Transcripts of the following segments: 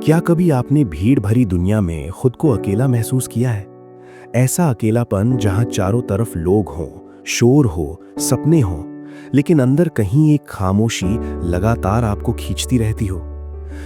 क्या कभी आपने भीड़ भरी दुनिया में खुद को अकेला महसूस किया है? ऐसा अकेलापन जहां चारों तरफ लोग हों, शोर हो, सपने हों, लेकिन अंदर कहीं एक खामोशी लगातार आपको खींचती रहती हो।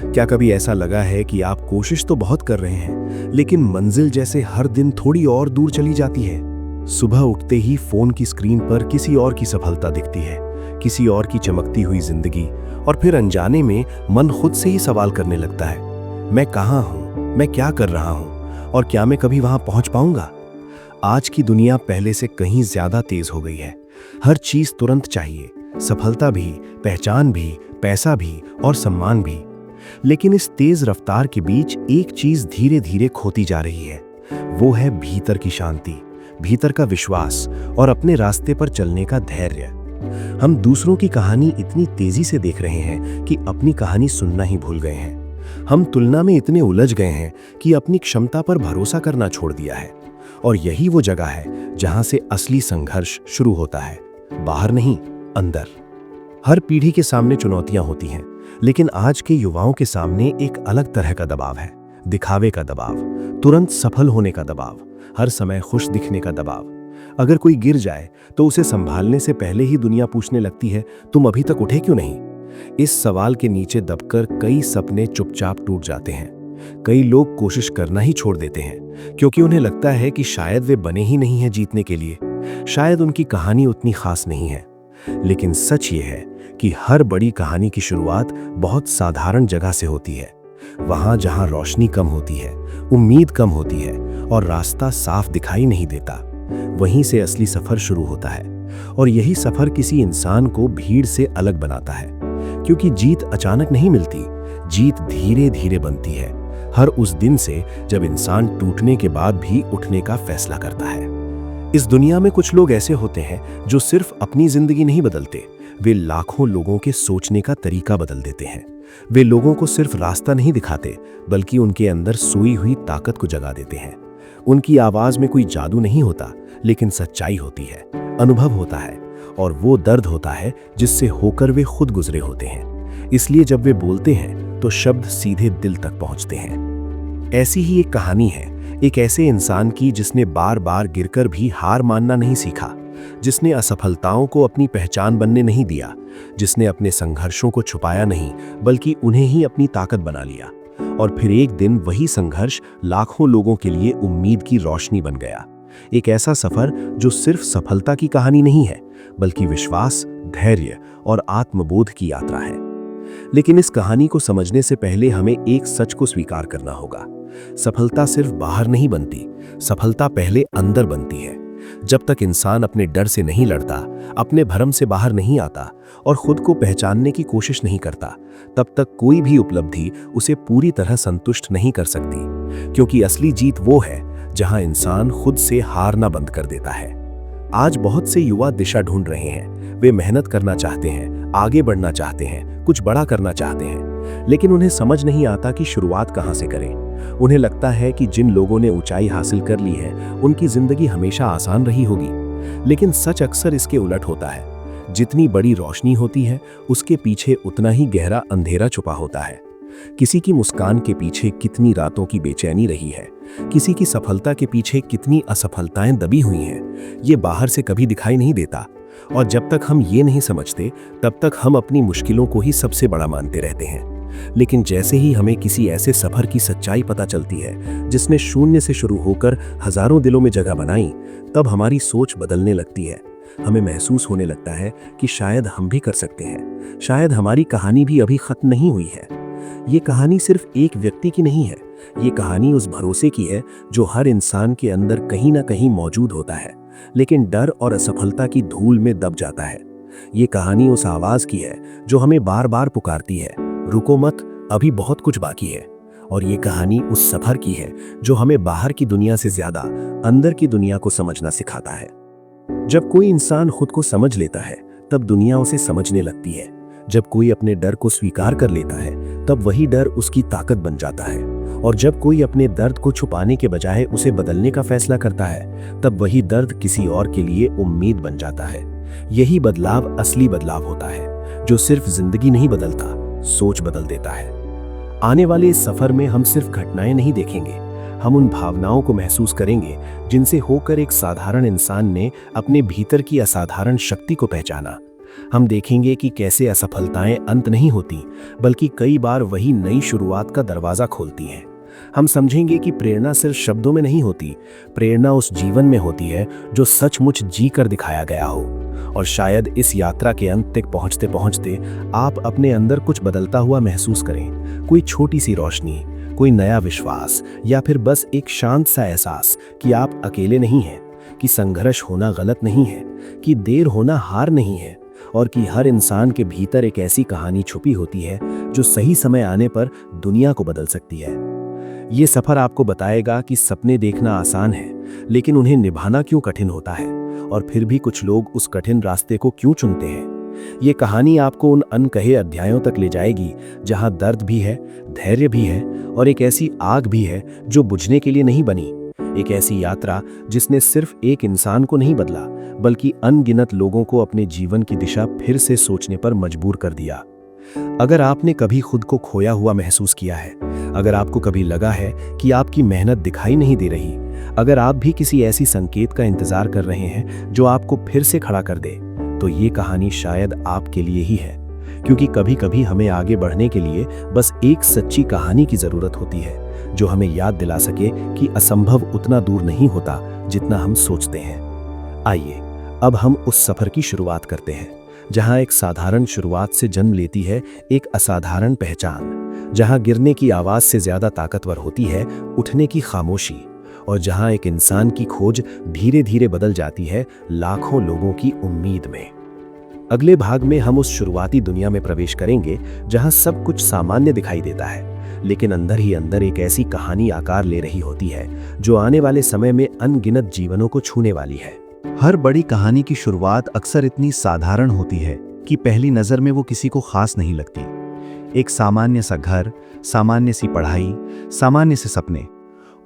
क्या कभी ऐसा लगा है कि आप कोशिश तो बहुत कर रहे हैं, लेकिन मंजिल जैसे हर दिन थोड़ी और दूर चली जाती है? सुबह उठते ही फोन की स्क्रीन पर किसी और की सफलता दिखती है, किसी और की चमकती हुई जिंदगी, और फिर अनजाने में मन खुद से ही सवाल करने लगता है, मैं कहाँ हूँ, मैं क्या कर रहा हूँ, और क्या मैं कभी वहां पहुंच पाऊंगा? आज की दुनिया पहले से कहीं ज्यादा तेज हो गई है। हर चीज तुरंत चाहिए, सफलता भी, पहचान भी, पैसा भी और सम्मान भी। लेकिन इस तेज रफ्तार के बीच एक चीज धीरे धीरे खोती जा रही है। वो है भीतर की शांति, भीतर का विश्वास और अपने रास्ते पर चलने का धैर्य। हम दूसरों की कहानी इतनी तेजी से देख रहे हैं कि अपनी कहानी सुनना ही भूल गए हैं। हम तुलना में इतने उलझ गए हैं कि अपनी क्षमता पर भरोसा करना छोड़ दिया है। और यही वो जगह है जहां से असली संघर्ष शुरू होता है, बाहर नहीं, अंदर। हर पीढ़ी के सामने चुनौतियां होती हैं, लेकिन आज के युवाओं के सामने एक अलग तरह का दबाव है। दिखावे का दबाव, तुरंत सफल होने का दबाव, हर समय खुश दिखने का दबाव। अगर कोई गिर जाए तो उसे संभालने से पहले ही दुनिया पूछने लगती है, तुम अभी तक उठे क्यों नहीं? इस सवाल के नीचे दबकर कई सपने चुपचाप टूट जाते हैं। कई लोग कोशिश करना ही छोड़ देते हैं, क्योंकि उन्हें लगता है कि शायद वे बने ही नहीं हैं जीतने के लिए, शायद उनकी कहानी उतनी खास नहीं है। लेकिन सच ये है कि हर बड़ी कहानी की शुरुआत बहुत साधारण जगह से होती है। वहां जहां रोशनी कम होती है, उम्मीद कम होती है और रास्ता साफ दिखाई नहीं देता, वहीं से असली सफर शुरू होता है। और यही सफर किसी इंसान को भीड़ से अलग बनाता है, क्योंकि जीत अचानक नहीं मिलती, जीत धीरे धीरे बनती है। हर उस दिन से जब इंसान टूटने के बाद भी उठने का फैसला करता है। इस दुनिया में कुछ लोग ऐसे होते हैं जो सिर्फ अपनी जिंदगी नहीं बदलते, वे लाखों लोगों के सोचने का तरीका बदल देते हैं। वे लोगों को सिर्फ रास्ता नहीं दिखाते, बल्कि उनके अंदर सोई हुई ताकत को जगा देते हैं। उनकी आवाज में कोई जादू नहीं होता, लेकिन सच्चाई होती है, अनुभव होता है, और वो दर्द होता है जिससे होकर वे खुद गुजरे होते हैं। इसलिए जब वे बोलते हैं तो शब्द सीधे दिल तक पहुंचते हैं। ऐसी ही एक कहानी है एक ऐसे इंसान की जिसने बार बार गिरकर भी हार मानना नहीं सीखा, जिसने असफलताओं को अपनी पहचान बनने नहीं दिया, जिसने अपने संघर्षों को छुपाया नहीं बल्कि उन्हें ही अपनी ताकत बना लिया। और फिर एक दिन वही संघर्ष लाखों लोगों के लिए उम्मीद की रोशनी बन गया। एक ऐसा सफर जो सिर्फ सफलता की कहानी नहीं है, बल्कि विश्वास, धैर्य और आत्मबोध की यात्रा है। लेकिन इस कहानी को समझने से पहले हमें एक सच को स्वीकार करना होगा। सफलता सिर्फ बाहर नहीं बनती, सफलता पहले अंदर बनती है। जब तक इंसान अपने डर से नहीं लड़ता, अपने भरम से बाहर नहीं आता और खुद को पहचानने की कोशिश नहीं करता, तब तक कोई भी उपलब्धि उसे पूरी तरह संतुष्ट नहीं कर सकती। क्योंकि असली जीत वो है जहां इंसान खुद से हारना बंद कर देता है। आज बहुत से युवा दिशा ढूंढ रहे हैं। वे मेहनत करना चाहते हैं, आगे बढ़ना चाहते हैं, कुछ बड़ा करना चाहते हैं, लेकिन उन्हें समझ नहीं आता कि शुरुआत कहां से करें। उन्हें लगता है कि जिन लोगों ने ऊंचाई हासिल कर ली है, उनकी जिंदगी हमेशा आसान रही होगी। लेकिन सच अक्सर इसके उलट होता है। जितनी बड़ी रोशनी होती है, उसके पीछे उतना ही गहरा अंधेरा छुपा होता है। किसी की मुस्कान के पीछे कितनी रातों की बेचैनी रही है, किसी की सफलता के पीछे कितनी असफलताएं दबी हुई हैं, ये बाहर से कभी दिखाई नहीं देता। और जब तक हम ये नहीं समझते, तब तक हम अपनी मुश्किलों को ही सबसे बड़ा मानते रहते हैं। लेकिन जैसे ही हमें किसी ऐसे सफर की सच्चाई पता चलती है जिसने शून्य से शुरू होकर हजारों दिलों में जगह बनाई, तब हमारी सोच बदलने लगती है। हमें महसूस होने लगता है कि शायद हम भी कर सकते हैं, शायद हमारी कहानी भी अभी खत्म नहीं हुई है। ये कहानी सिर्फ एक व्यक्ति की नहीं है, ये कहानी उस भरोसे की है जो हर इंसान के अंदर कहीं ना कहीं मौजूद होता है, लेकिन डर और असफलता की धूल में दब जाता है। ये कहानी उस आवाज की है जो हमें बार बार पुकारती है, रुको मत, अभी बहुत कुछ बाकी है। और ये कहानी उस सफर की है जो हमें बाहर की दुनिया से ज्यादा अंदर की दुनिया को समझना सिखाता है। जब कोई इंसान खुद को समझ लेता है, तब दुनिया उसे समझने लगती है। जब कोई अपने डर को स्वीकार कर लेता है, तब वही डर उसकी ताकत बन जाता है। और जब कोई अपने दर्द को छुपाने के बजाय उसे बदलने का फैसला करता है, तब वही दर्द किसी और के लिए उम्मीद बन जाता है। यही बदलाव असली बदलाव होता है, जो सिर्फ जिंदगी नहीं बदलता, सोच बदल देता है। आने वाले इस सफर में हम सिर्फ घटनाएं नहीं देखेंगे, हम उन भावनाओं को महसूस करेंगे जिनसे होकर एक साधारण इंसान ने अपने भीतर की असाधारण शक्ति को पहचाना। हम देखेंगे कि कैसे असफलताएं अंत नहीं होती, बल्कि कई बार वही नई शुरुआत का दरवाजा खोलती हैं। हम समझेंगे कि प्रेरणा सिर्फ शब्दों में नहीं होती, प्रेरणा उस जीवन में होती है जो सचमुच जी कर दिखाया गया हो। और शायद इस यात्रा के अंत तक पहुंचते पहुंचते आप अपने अंदर कुछ बदलता हुआ महसूस करें, कोई छोटी सी रोशनी, कोई नया विश्वास, या फिर बस एक शांत सा एहसास कि आप अकेले नहीं हैं, कि संघर्ष होना गलत नहीं है, कि देर होना हार नहीं है, और कि हर इंसान के भीतर एक ऐसी कहानी छुपी होती है जो सही समय आने पर दुनिया को बदल सकती है। ये सफर आपको बताएगा कि सपने देखना आसान है, लेकिन उन्हें निभाना क्यों कठिन होता है, और फिर भी कुछ लोग उस कठिन रास्ते को क्यों चुनते हैं। ये कहानी आपको उन अनकहे अध्यायों तक ले जाएगी जहां दर्द भी है, धैर्य भी है, और एक ऐसी आग भी है जो बुझने के लिए नहीं बनी। एक ऐसी यात्रा जिसने सिर्फ एक इंसान को नहीं बदला, बल्कि अनगिनत लोगों को अपने जीवन की दिशा फिर से सोचने पर मजबूर कर दिया। अगर आपने कभी खुद को खोया हुआ महसूस किया है, अगर आपको कभी लगा है कि आपकी मेहनत दिखाई नहीं दे रही, अगर आप भी किसी ऐसी संकेत का इंतजार कर रहे हैं जो आपको फिर से खड़ा कर दे, तो ये कहानी शायद आपके लिए ही है। क्योंकि कभी कभी हमें आगे बढ़ने के लिए बस एक सच्ची कहानी की जरूरत होती है, जो हमें याद दिला सके कि असंभव उतना दूर नहीं होता जितना हम सोचते हैं। आइए अब हम उस सफर की शुरुआत करते हैं, जहां एक साधारण शुरुआत से जन्म लेती है एक असाधारण पहचान, जहां गिरने की आवाज से ज्यादा ताकतवर होती है उठने की खामोशी, और जहां एक इंसान की खोज धीरे धीरे बदल जाती है लाखों लोगों की उम्मीद में। अगले भाग में हम उस शुरुआती दुनिया में प्रवेश करेंगे जहां सब कुछ सामान्य दिखाई देता है, लेकिन अंदर ही अंदर एक ऐसी कहानी आकार ले रही होती है जो आने वाले समय में अनगिनत जीवनों को छूने वाली है। हर बड़ी कहानी की शुरुआत अक्सर इतनी साधारण होती है कि पहली नज़र में वो किसी को खास नहीं लगती। एक सामान्य सा घर, सामान्य सी पढ़ाई, सामान्य से सपने,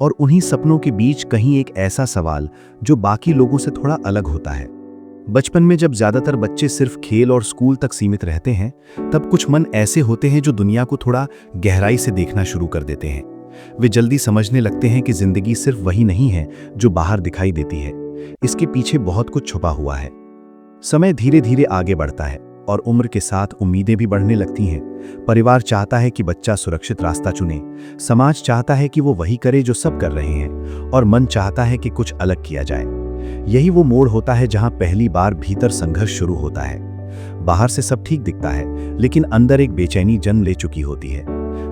और उन्हीं सपनों के बीच कहीं एक ऐसा सवाल जो बाकी लोगों से थोड़ा अलग होता है। बचपन में जब ज्यादातर बच्चे सिर्फ खेल और स्कूल तक सीमित रहते हैं, तब कुछ मन ऐसे होते हैं जो दुनिया को थोड़ा गहराई से देखना शुरू कर देते हैं। वे जल्दी समझने लगते हैं कि जिंदगी सिर्फ वही नहीं है जो बाहर दिखाई देती है, इसके पीछे बहुत कुछ छुपा हुआ है। समय धीरे धीरे आगे बढ़ता है और उम्र के साथ उम्मीदें भी बढ़ने लगती हैं। परिवार चाहता है कि बच्चा सुरक्षित रास्ता चुने, समाज चाहता है कि वो वही करे जो सब कर रहे हैं, और मन चाहता है कि कुछ अलग किया जाए। यही वो मोड़ होता है जहां पहली बार भीतर संघर्ष शुरू होता है। बाहर से सब ठीक दिखता है, लेकिन अंदर एक बेचैनी जन्म ले चुकी होती है।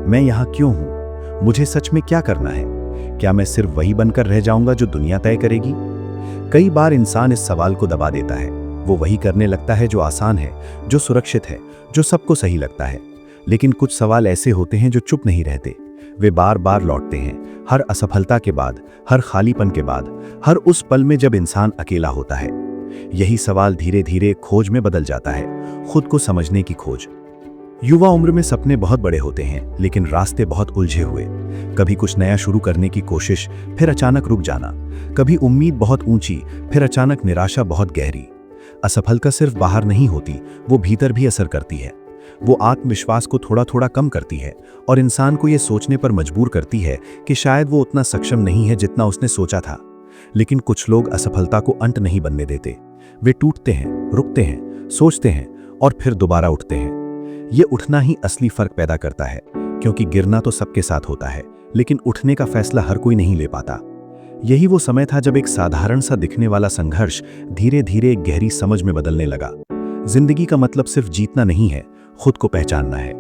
मैं यहाँ क्यों हूँ? मुझे सच में क्या करना है? क्या मैं सिर्फ वही बनकर रह जाऊंगा जो दुनिया तय करेगी? कई बार इंसान इस सवाल को दबा देता है। वो वही करने लगता है जो आसान है, जो सुरक्षित है, जो सबको सही लगता है। लेकिन कुछ सवाल ऐसे होते हैं जो चुप नहीं रहते। वे बार बार लौटते हैं, हर असफलता के बाद, हर खालीपन के बाद, हर उस पल में जब इंसान अकेला होता है। यही सवाल धीरे धीरे खोज में बदल जाता है, खुद को समझने की खोज। युवा उम्र में सपने बहुत बड़े होते हैं, लेकिन रास्ते बहुत उलझे हुए। कभी कुछ नया शुरू करने की कोशिश, फिर अचानक रुक जाना। कभी उम्मीद बहुत ऊंची, फिर अचानक निराशा बहुत गहरी। असफलता सिर्फ बाहर नहीं होती, वो भीतर भी असर करती है। वो आत्मविश्वास को थोड़ा थोड़ा कम करती है और इंसान को ये सोचने पर मजबूर करती है कि शायद वो उतना सक्षम नहीं है जितना उसने सोचा था। लेकिन कुछ लोग असफलता को अंत नहीं बनने देते। वे टूटते हैं, रुकते हैं, सोचते हैं और फिर दोबारा उठते हैं। ये उठना ही असली फर्क पैदा करता है, क्योंकि गिरना तो सबके साथ होता है, लेकिन उठने का फैसला हर कोई नहीं ले पाता। यही वो समय था जब एक साधारण सा दिखने वाला संघर्ष धीरे धीरे एक गहरी समझ में बदलने लगा। जिंदगी का मतलब सिर्फ जीतना नहीं है, खुद को पहचानना है।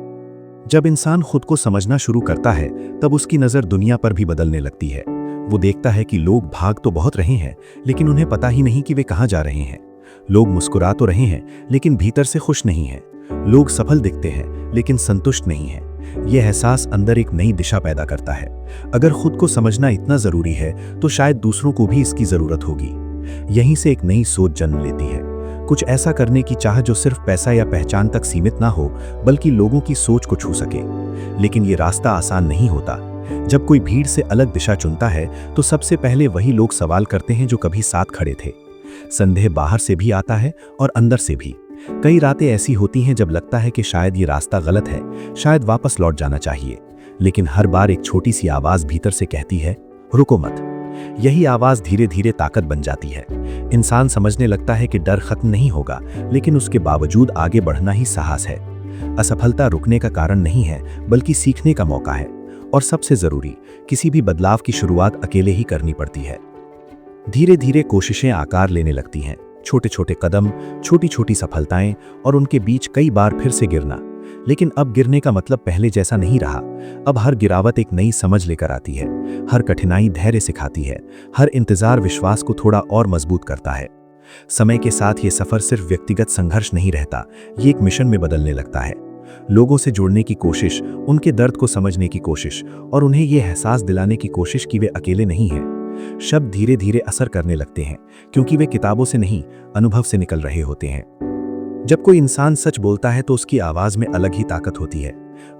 जब इंसान खुद को समझना शुरू करता है, तब उसकी नज़र दुनिया पर भी बदलने लगती है। वो देखता है कि लोग भाग तो बहुत रहे हैं, लेकिन उन्हें पता ही नहीं कि वे कहाँ जा रहे हैं। लोग मुस्कुरा तो रहे हैं, लेकिन भीतर से खुश नहीं हैं। लोग सफल दिखते हैं, लेकिन संतुष्ट नहीं हैं। यह एहसास अंदर एक नई दिशा पैदा करता है। अगर खुद को समझना इतना जरूरी है, तो शायद दूसरों को भी इसकी जरूरत होगी। यहीं से एक नई सोच जन्म लेती है, कुछ ऐसा करने की चाह जो सिर्फ पैसा या पहचान तक सीमित ना हो, बल्कि लोगों की सोच को छू सके। लेकिन ये रास्ता आसान नहीं होता। जब कोई भीड़ से अलग दिशा चुनता है, तो सबसे पहले वही लोग सवाल करते हैं जो कभी साथ खड़े थे। संदेह बाहर से भी आता है और अंदर से भी। कई रातें ऐसी होती हैं जब लगता है कि शायद ये रास्ता गलत है, शायद वापस लौट जाना चाहिए। लेकिन हर बार एक छोटी सी आवाज भीतर से कहती है, रुको मत। यही आवाज धीरे धीरे ताकत बन जाती है। इंसान समझने लगता है कि डर खत्म नहीं होगा, लेकिन उसके बावजूद आगे बढ़ना ही साहस है। असफलता रुकने का कारण नहीं है, बल्कि सीखने का मौका है। और सबसे जरूरी, किसी भी बदलाव की शुरुआत अकेले ही करनी पड़ती है। धीरे धीरे कोशिशें आकार लेने लगती हैं। छोटे छोटे कदम, छोटी छोटी सफलताएं और उनके बीच कई बार फिर से गिरना। लेकिन अब गिरने का मतलब पहले जैसा नहीं रहा। अब हर गिरावट एक नई समझ लेकर आती है। हर कठिनाई धैर्य सिखाती है। हर इंतजार विश्वास को थोड़ा और मजबूत करता है। समय के साथ ये सफर सिर्फ व्यक्तिगत संघर्ष नहीं रहता, ये एक मिशन में बदलने लगता है। लोगों से जुड़ने की कोशिश, उनके दर्द को समझने की कोशिश और उन्हें ये एहसास दिलाने की कोशिश कि वे अकेले नहीं हैं। शब्द धीरे धीरे असर करने लगते हैं, क्योंकि वे किताबों से नहीं, अनुभव से निकल रहे होते हैं। जब कोई इंसान सच बोलता है तो उसकी आवाज में अलग ही ताकत होती है।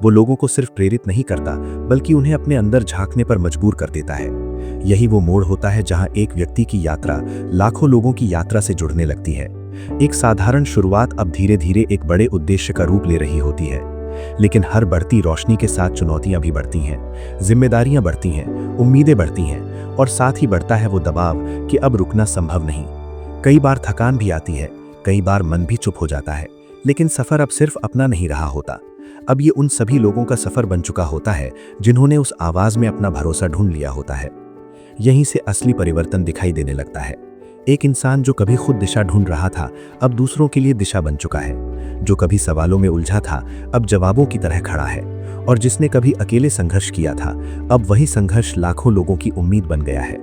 वो लोगों को सिर्फ प्रेरित नहीं करता, बल्कि उन्हें अपने अंदर झांकने पर मजबूर कर देता है। यही वो मोड़ होता है जहां एक व्यक्ति की यात्रा लाखों लोगों की यात्रा से जुड़ने लगती है। एक साधारण शुरुआत अब धीरे धीरे एक बड़े उद्देश्य का रूप ले रही होती है। लेकिन हर बढ़ती रोशनी के साथ चुनौतियां भी बढ़ती हैं, जिम्मेदारियां बढ़ती हैं, उम्मीदें बढ़ती हैं और साथ ही बढ़ता है वो दबाव कि अब रुकना संभव नहीं। कई बार थकान भी आती है, कई बार मन भी चुप हो जाता है, लेकिन सफर अब सिर्फ अपना नहीं रहा होता। अब ये उन सभी लोगों का सफर बन चुका होता है जिन्होंने उस आवाज में अपना भरोसा ढूंढ लिया होता है। यहीं से असली परिवर्तन दिखाई देने लगता है। एक इंसान जो कभी खुद दिशा ढूंढ रहा था, अब दूसरों के लिए दिशा बन चुका है। जो कभी सवालों में उलझा था, अब जवाबों की तरह खड़ा है। और जिसने कभी अकेले संघर्ष किया था, अब वही संघर्ष लाखों लोगों की उम्मीद बन गया है।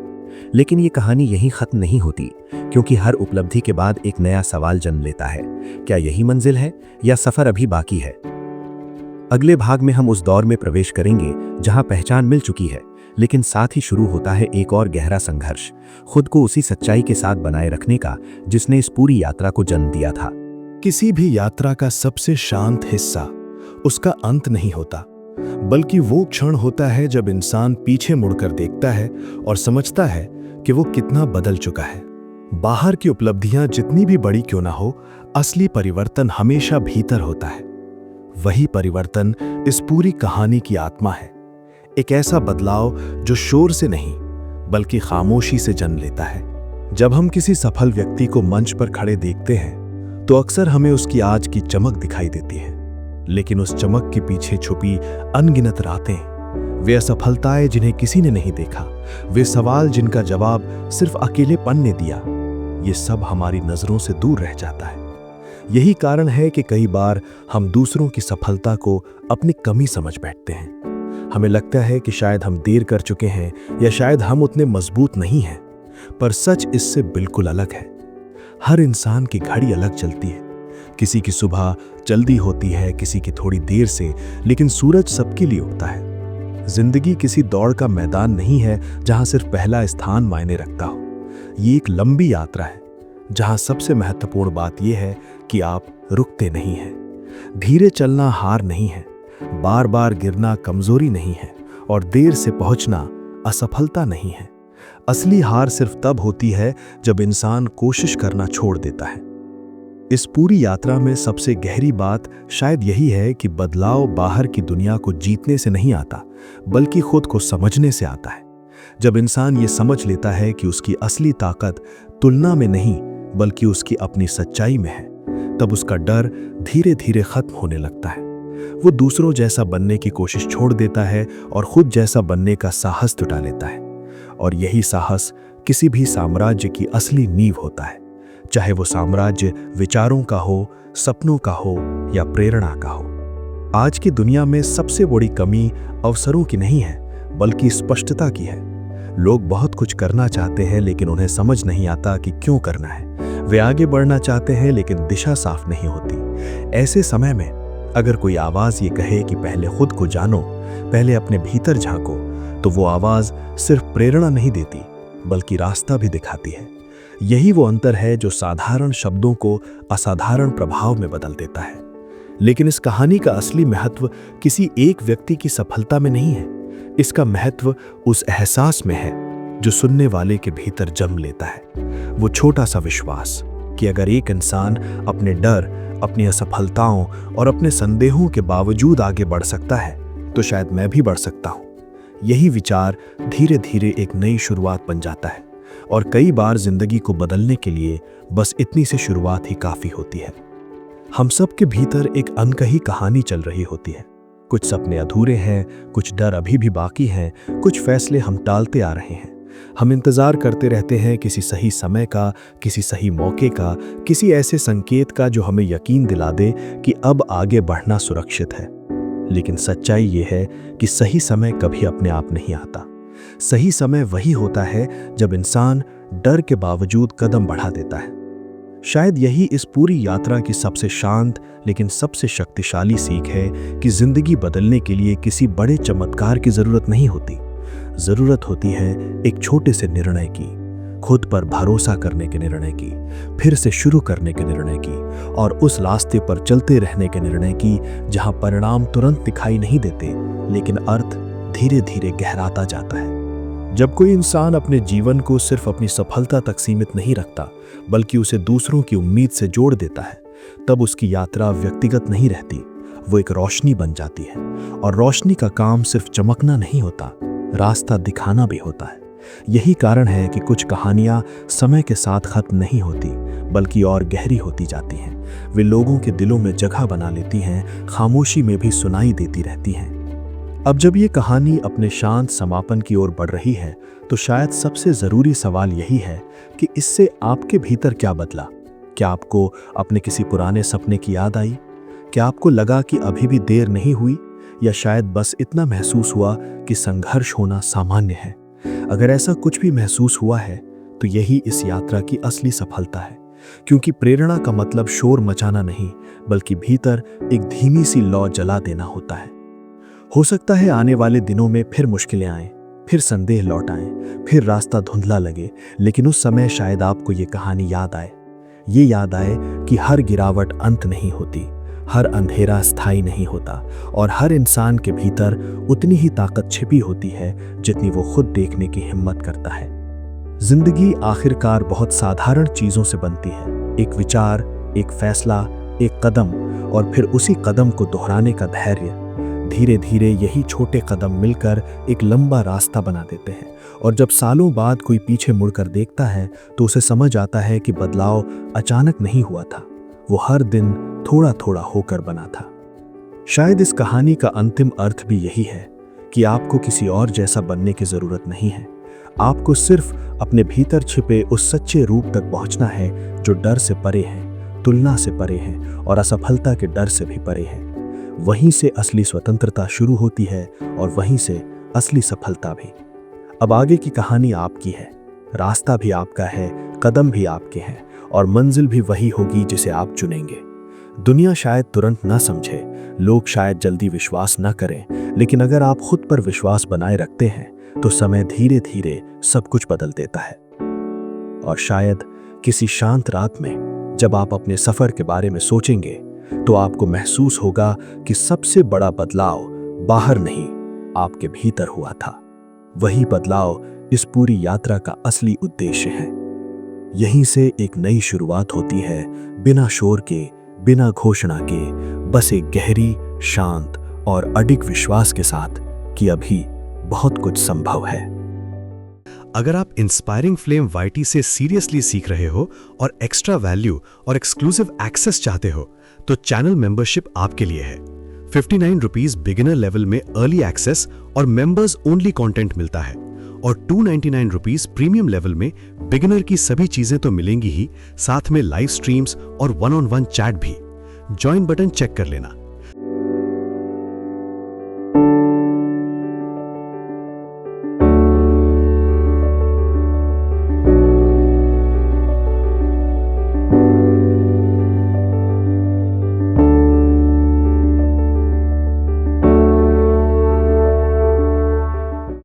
लेकिन ये कहानी यहीं खत्म नहीं होती, क्योंकि हर उपलब्धि के बाद एक नया सवाल जन्म लेता है। क्या यही मंजिल है या सफर अभी बाकी है? अगले भाग में हम उस दौर में प्रवेश करेंगे जहां पहचान मिल चुकी है, लेकिन साथ ही शुरू होता है एक और गहरा संघर्ष, खुद को उसी सच्चाई के साथ बनाए रखने का जिसने इस पूरी यात्रा को जन्म दिया था। किसी भी यात्रा का सबसे शांत हिस्सा उसका अंत नहीं होता, बल्कि वो क्षण होता है जब इंसान पीछे मुड़कर देखता है और समझता है कि वो कितना बदल चुका है। बाहर की उपलब्धियां जितनी भी बड़ी क्यों ना हो, असली परिवर्तन हमेशा भीतर होता है। वही परिवर्तन इस पूरी कहानी की आत्मा है। एक ऐसा बदलाव जो शोर से नहीं, बल्कि खामोशी से जन्म लेता है। जब हम किसी सफल व्यक्ति को मंच पर खड़े देखते हैं, तो अक्सर हमें उसकी आज की चमक दिखाई देती है, लेकिन उस चमक के पीछे छुपी अनगिनत रातें, वे असफलताएं जिन्हें किसी ने नहीं देखा, वे सवाल जिनका जवाब सिर्फ अकेलेपन ने दिया, ये सब हमारी नजरों से दूर रह जाता है। यही कारण है कि कई बार हम दूसरों की सफलता को अपनी कमी समझ बैठते हैं। हमें लगता है कि शायद हम देर कर चुके हैं या शायद हम उतने मजबूत नहीं हैं, पर सच इससे बिल्कुल अलग है। हर इंसान की घड़ी अलग चलती है। किसी की सुबह जल्दी होती है, किसी की थोड़ी देर से, लेकिन सूरज सबके लिए उगता है। जिंदगी किसी दौड़ का मैदान नहीं है जहां सिर्फ पहला स्थान मायने रखता हो। ये एक लंबी यात्रा है जहां सबसे महत्वपूर्ण बात यह है कि आप रुकते नहीं हैं। धीरे चलना हार नहीं है, बार बार गिरना कमजोरी नहीं है और देर से पहुंचना असफलता नहीं है। असली हार सिर्फ तब होती है जब इंसान कोशिश करना छोड़ देता है। इस पूरी यात्रा में सबसे गहरी बात शायद यही है कि बदलाव बाहर की दुनिया को जीतने से नहीं आता, बल्कि खुद को समझने से आता है। जब इंसान ये समझ लेता है कि उसकी असली ताकत तुलना में नहीं, बल्कि उसकी अपनी सच्चाई में है, तब उसका डर धीरे धीरे खत्म होने लगता है। वो दूसरों जैसा बनने की कोशिश छोड़ देता है और खुद जैसा बनने का साहस जुटा लेता है। और यही साहस किसी भी साम्राज्य की असली नींव होता है, चाहे वो साम्राज्य विचारों का हो, सपनों का हो या प्रेरणा का हो। आज की दुनिया में सबसे बड़ी कमी अवसरों की नहीं है, बल्कि स्पष्टता की है। लोग बहुत कुछ करना चाहते हैं, लेकिन उन्हें समझ नहीं आता कि क्यों करना है। वे आगे बढ़ना चाहते हैं, लेकिन दिशा साफ नहीं होती। ऐसे समय में अगर कोई आवाज ये कहे कि पहले खुद को जानो, पहले अपने भीतर झांको, तो वो आवाज सिर्फ प्रेरणा नहीं देती, बल्कि रास्ता भी दिखाती है। यही वो अंतर है जो साधारण शब्दों को असाधारण प्रभाव में बदल देता है। लेकिन इस कहानी का असली महत्व किसी एक व्यक्ति की सफलता में नहीं है। इसका महत्व उस एहसास में है जो सुनने वाले के भीतर जन्म लेता है। वो छोटा सा विश्वास कि अगर एक इंसान अपने डर, अपनी असफलताओं और अपने संदेहों के बावजूद आगे बढ़ सकता है, तो शायद मैं भी बढ़ सकता हूँ। यही विचार धीरे धीरे एक नई शुरुआत बन जाता है और कई बार जिंदगी को बदलने के लिए बस इतनी सी शुरुआत ही काफी होती है। हम सब के भीतर एक अनकही कहानी चल रही होती है। कुछ सपने अधूरे हैं, कुछ डर अभी भी बाकी हैं, कुछ फैसले हम टालते आ रहे हैं। हम इंतजार करते रहते हैं किसी सही समय का, किसी सही मौके का, किसी ऐसे संकेत का जो हमें यकीन दिला दे कि अब आगे बढ़ना सुरक्षित है। लेकिन सच्चाई ये है कि सही समय कभी अपने आप नहीं आता। सही समय वही होता है जब इंसान डर के बावजूद कदम बढ़ा देता है। शायद यही इस पूरी यात्रा की सबसे शांत लेकिन सबसे शक्तिशाली सीख है कि जिंदगी बदलने के लिए किसी बड़े चमत्कार की जरूरत नहीं होती। जरूरत होती है एक छोटे से निर्णय की, खुद पर भरोसा करने के निर्णय की, फिर से शुरू करने के निर्णय की और उस रास्ते पर चलते रहने के निर्णय की जहां परिणाम तुरंत दिखाई नहीं देते लेकिन अर्थ धीरे धीरे गहराता जाता है। जब कोई इंसान अपने जीवन को सिर्फ अपनी सफलता तक सीमित नहीं रखता बल्कि उसे दूसरों की उम्मीद से जोड़ देता है, तब उसकी यात्रा व्यक्तिगत नहीं रहती, वो एक रोशनी बन जाती है। और रोशनी का काम सिर्फ चमकना नहीं होता, रास्ता दिखाना भी होता है। यही कारण है कि कुछ कहानियां समय के साथ खत्म नहीं होती बल्कि और गहरी होती जाती हैं। वे लोगों के दिलों में जगह बना लेती हैं, खामोशी में भी सुनाई देती रहती हैं। अब जब ये कहानी अपने शांत समापन की ओर बढ़ रही है तो शायद सबसे ज़रूरी सवाल यही है कि इससे आपके भीतर क्या बदला। क्या आपको अपने किसी पुराने सपने की याद आई? क्या आपको लगा कि अभी भी देर नहीं हुई? या शायद बस इतना महसूस हुआ कि संघर्ष होना सामान्य है? अगर ऐसा कुछ भी महसूस हुआ है तो यही इस यात्रा की असली सफलता है, क्योंकि प्रेरणा का मतलब शोर मचाना नहीं बल्कि भीतर एक धीमी सी लौ जला देना होता है। हो सकता है आने वाले दिनों में फिर मुश्किलें आएं, फिर संदेह लौट आएं, फिर रास्ता धुंधला लगे, लेकिन उस समय शायद आपको ये कहानी याद आए। ये याद आए कि हर गिरावट अंत नहीं होती, हर अंधेरा स्थायी नहीं होता और हर इंसान के भीतर उतनी ही ताकत छिपी होती है जितनी वो खुद देखने की हिम्मत करता है। जिंदगी आखिरकार बहुत साधारण चीजों से बनती है। एक विचार, एक फैसला, एक कदम और फिर उसी कदम को दोहराने का धैर्य। धीरे धीरे यही छोटे कदम मिलकर एक लंबा रास्ता बना देते हैं और जब सालों बाद कोई पीछे मुड़कर देखता है तो उसे समझ आता है कि बदलाव अचानक नहीं हुआ था, वो हर दिन थोड़ा थोड़ा होकर बना था। शायद इस कहानी का अंतिम अर्थ भी यही है कि आपको किसी और जैसा बनने की जरूरत नहीं है। आपको सिर्फ अपने भीतर छिपे उस सच्चे रूप तक पहुंचना है जो डर से परे है, तुलना से परे है और असफलता के डर से भी परे है। वहीं से असली स्वतंत्रता शुरू होती है और वहीं से असली सफलता भी। अब आगे की कहानी आपकी है, रास्ता भी आपका है, कदम भी आपके हैं और मंजिल भी वही होगी जिसे आप चुनेंगे। दुनिया शायद तुरंत ना समझे, लोग शायद जल्दी विश्वास ना करें, लेकिन अगर आप खुद पर विश्वास बनाए रखते हैं तो समय धीरे धीरे सब कुछ बदल देता है। और शायद किसी शांत रात में जब आप अपने सफर के बारे में सोचेंगे तो आपको महसूस होगा कि सबसे बड़ा बदलाव बाहर नहीं, आपके भीतर हुआ था। वही बदलाव इस पूरी यात्रा का असली उद्देश्य है। यहीं से एक नई शुरुआत होती है, बिना शोर के, बिना घोषणा के, बस एक गहरी, शांत और अडिग विश्वास के साथ कि अभी बहुत कुछ संभव है। अगर आप इंस्पायरिंग फ्लेम YT से सीरियसली सीख रहे हो और एक्स्ट्रा वैल्यू और एक्सक्लूसिव एक्सेस चाहते हो तो चैनल मेंबरशिप आपके लिए है। 59 रुपीज बिगिनर लेवल में अर्ली एक्सेस और मेंबर्स ओनली कंटेंट मिलता है और 299 रुपीज प्रीमियम लेवल में बिगिनर की सभी चीजें तो मिलेंगी ही, साथ में लाइव स्ट्रीम्स और 1-on-1 चैट भी। ज्वाइन बटन चेक कर लेना।